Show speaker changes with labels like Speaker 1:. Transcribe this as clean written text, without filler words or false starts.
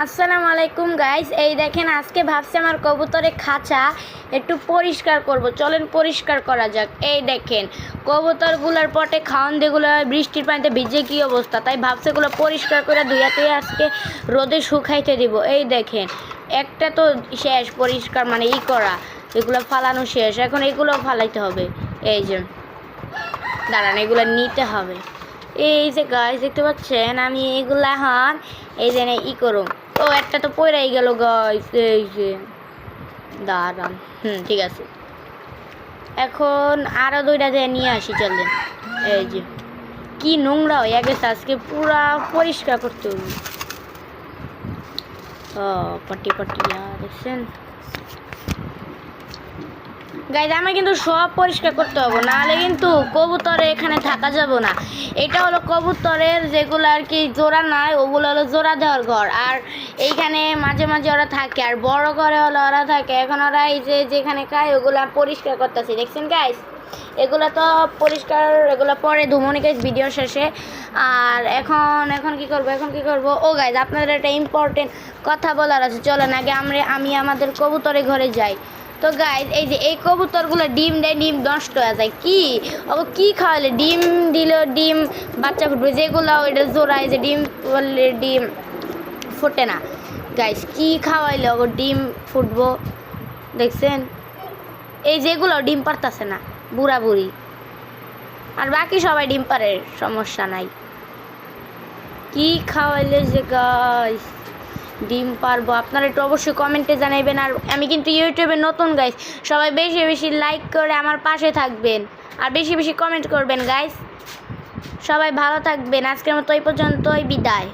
Speaker 1: আসসালামু আলাইকুম গাইস, এই দেখেন আজকে ভাবছি আমার কবুতরের খাঁচা একটু পরিষ্কার করব। চলেন পরিষ্কার করা যাক। এই দেখেন কবুতরগুলোর পটে খাওয়ান যেগুলো বৃষ্টির পানিতে ভিজে কী অবস্থা, তাই ভাবছি এগুলো পরিষ্কার করে ধুয়ে আজকে রোদে শুকাইতে দিব। এই দেখেন একটা তো শেষ পরিষ্কার মানে করা, এগুলো ফালানো শেষ, এখন এগুলো ফালাইতে হবে। এই যে দাঁড়ান, এগুলো নিতে হবে। এই যে গাছ দেখতে পাচ্ছেন, আমি এগুলা এখন এই যে করুম। ও একটা তো পড়াই গেল গাছ, এই যে দাঁড়ান। ঠিক আছে, এখন আরও দুইটা দিয়ে নিয়ে আসি চলেন। এই যে কি নোংরা হয়ে গেছে, আজকে পুরা পরিষ্কার করতে হবে। ও পটি দেখছেন গাইজ, আমার কিন্তু সব পরিষ্কার করতে হবে, নাহলে কিন্তু কবুতরে এখানে থাকা যাবে না। এটা হলো কবুতরের যেগুলো আর কি জোড়া নয়, ওগুলো হলো জোড়া দেওয়ার ঘর, আর এইখানে মাঝে মাঝে ওরা থাকে, আর বড় ঘরে হলো ওরা থাকে। এখন ওরা এই যে যেখানে খায় ওগুলো পরিষ্কার করতেছি, দেখছেন গাইজ। এগুলো তো পরিষ্কার, এগুলো পরে ধুমনি গাইজ ভিডিও শেষে। আর এখন কি করব ও গাইজ, আপনাদের একটা ইম্পর্টেন্ট কথা বলার আছে। চলেন আগে আমি আমাদের কবুতরের ঘরে যাই। তো গাইজ, এই যে এই কবুতরগুলো ডিম দেয়, ডিম নষ্ট হয়ে যায়। কি খাওয়ালে ডিম দিল, ডিম বাচ্চা ফুটবে, যেগুলো ওইটা জোড়ায় যে ডিম বললে ডিম ফোটে না। গাইজ কি খাওয়াইলে ওগো ডিম ফুটবো, দেখছেন? এই যেগুলো ডিম পারতাছে না, বুড়া বুড়ি, আর বাকি সবাই ডিম পারে, সমস্যা নাই। কি খাওয়াইলে যে গাইজ ডিম পারবো, আপনারা একটু অবশ্যই কমেন্টে জানাইবেন। আর আমি কিন্তু ইউটিউবে নতুন গাইজ, সবাই বেশি বেশি লাইক করে আমার পাশে থাকবেন, আর বেশি বেশি কমেন্ট করবেন গাইজ। সবাই ভালো থাকবেন, আজকের মতো এই পর্যন্তই, বিদায়।